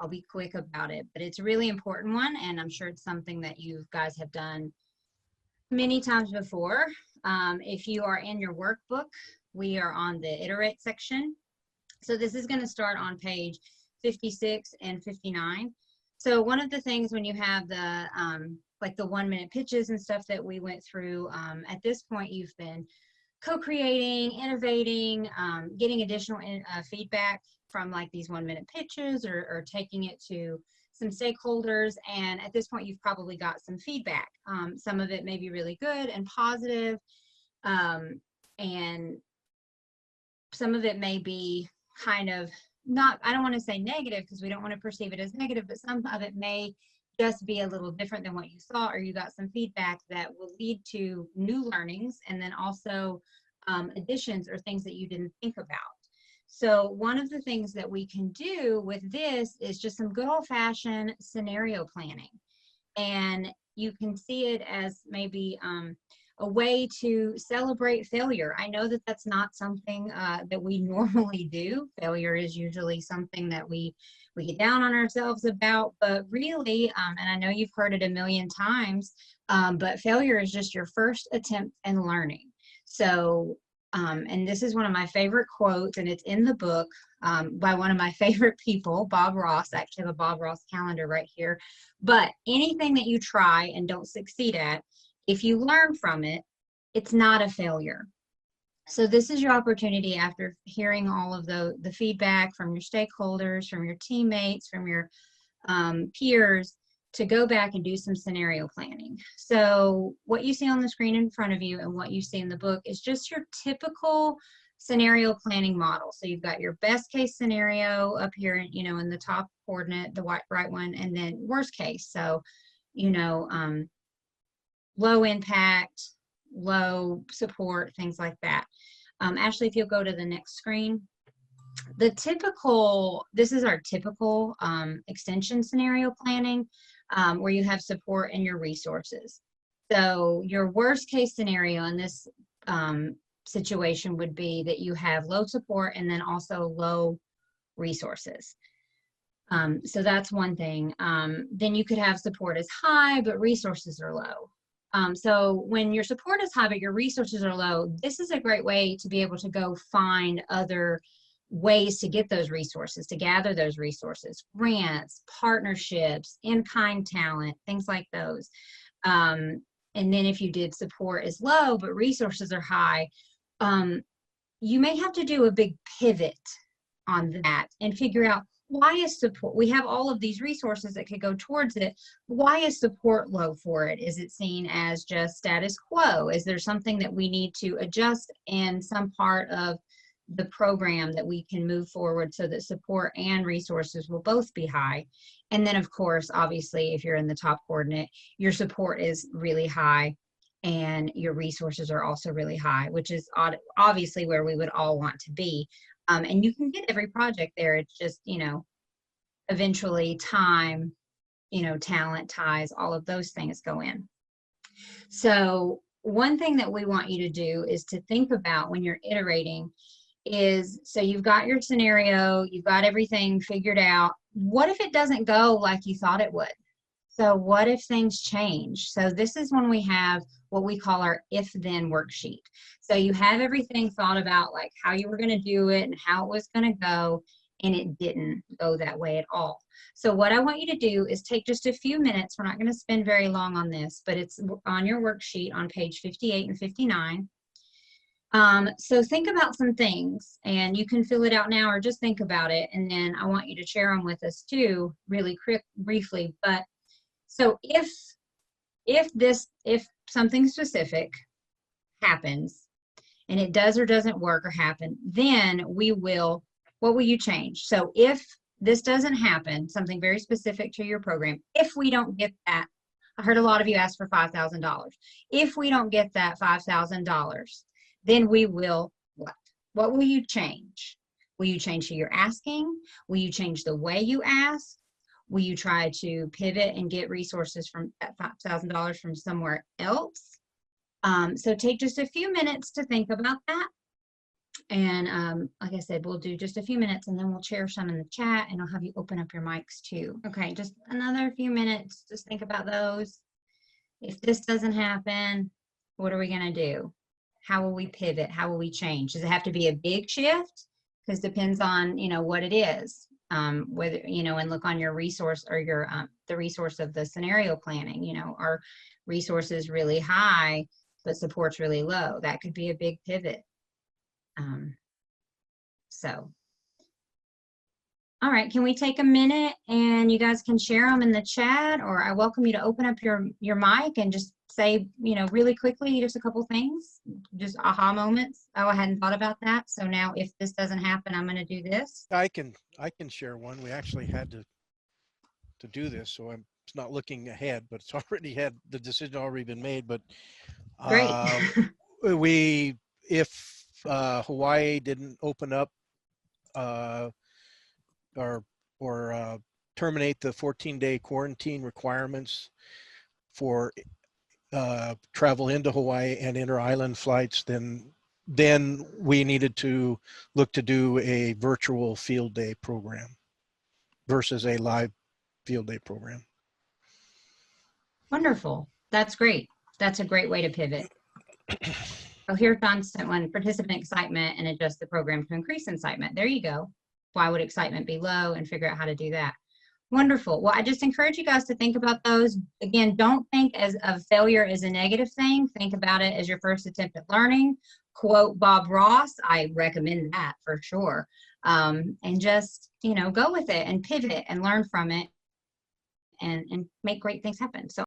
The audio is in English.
I'll be quick about it, but it's a really important one, and I'm sure it's something that you guys have done many times before. If you are in your workbook, we are on the Iterate section. So this is going to start on page 56 and 59. So one of the things when you have the like the 1-minute pitches and stuff that we went through, at this point you've been co-creating, innovating, getting additional feedback from like these 1-minute pitches, or taking it to some stakeholders, and at this point you've probably got some feedback. Some of it may be really good and positive, and some of it may be kind of not, I don't want to say negative because we don't want to perceive it as negative, but some of it may just be a little different than what you saw, or you got some feedback that will lead to new learnings, and then also additions or things that you didn't think about. So one of the things that we can do with this is just some good old-fashioned scenario planning. And you can see it as maybe a way to celebrate failure. I know that that's not something that we normally do. Failure is usually something that we get down on ourselves about, but really, and I know you've heard it a million times, but failure is just your first attempt in learning. So, and this is one of my favorite quotes, and it's in the book by one of my favorite people, Bob Ross. I actually have a Bob Ross calendar right here. But anything that you try and don't succeed at, if you learn from it, it's not a failure. So this is your opportunity, after hearing all of the feedback from your stakeholders, from your teammates, from your peers, to go back and do some scenario planning. So what you see on the screen in front of you and what you see in the book is just your typical scenario planning model. So you've got your best case scenario up here, you know, in the top coordinate, the right one, and then worst case. So, you know, low impact, low support, things like that. Ashley, if you'll go to the next screen. The typical, this is our typical extension scenario planning, where you have support and your resources. So your worst case scenario in this situation would be that you have low support and then also low resources. So that's one thing. Then you could have support is high, but resources are low. So when your support is high, but your resources are low, this is a great way to be able to go find other ways to get those resources, to gather those resources, grants, partnerships, in-kind talent, things like those. And then if you did support is low, but resources are high, you may have to do a big pivot on that and figure out, why is support, we have all of these resources that could go towards it, why is support low for it? Is it seen as just status quo? Is there something that we need to adjust in some part of the program that we can move forward so that support and resources will both be high? And then of course, obviously, if you're in the top coordinate, your support is really high and your resources are also really high, which is obviously where we would all want to be. And you can get every project there. It's just, you know, eventually time, you know, talent, ties, all of those things go in. So one thing that we want you to do is to think about when you're iterating is, so you've got your scenario, you've got everything figured out. What if it doesn't go like you thought it would? So what if things change? So this is when we have what we call our if-then worksheet. So you have everything thought about, like how you were going to do it and how it was going to go, and it didn't go that way at all. So what I want you to do is take just a few minutes. We're not going to spend very long on this, but it's on your worksheet on page 58 and 59. So think about some things, and you can fill it out now or just think about it, and then I want you to share them with us too, really briefly. But so if something specific happens and it does or doesn't work or happen, then what will you change? So if this doesn't happen, something very specific to your program, if we don't get that, I heard a lot of you ask for $5,000. If we don't get that $5,000, then we will what? What will you change? Will you change who you're asking? Will you change the way you ask? Will you try to pivot and get resources from that $5,000 from somewhere else? So take just a few minutes to think about that. And like I said, we'll do just a few minutes and then we'll share some in the chat and I'll have you open up your mics too. Okay, just another few minutes. Just think about those. If this doesn't happen, what are we going to do? How will we pivot? How will we change? Does it have to be a big shift? Because it depends on, what it is. Whether, and look on your resource or your, the resource of the scenario planning, are resources really high, but support's really low. That could be a big pivot. So, all right, can we take a minute and you guys can share them in the chat, or I welcome you to open up your mic and just say, really quickly, just a couple things, just aha moments. Oh, I hadn't thought about that. So now if this doesn't happen, I'm going to do this. I can share one. We actually had to do this, so I'm not looking ahead, but it's already had the decision already been made. But Great. if Hawaii didn't open up or terminate the 14-day quarantine requirements for travel into Hawaii and inter-island flights, then we needed to look to do a virtual field day program versus a live field day program. Wonderful. That's great. That's a great way to pivot. Oh, here's Don sent one: participant excitement and adjust the program to increase excitement. There you go. Why would excitement be low, and figure out how to do that. Wonderful. Well, I just encourage you guys to think about those. Again, don't think of failure as a negative thing. Think about it as your first attempt at learning. Quote Bob Ross, I recommend that for sure. And just, go with it and pivot and learn from it and make great things happen. So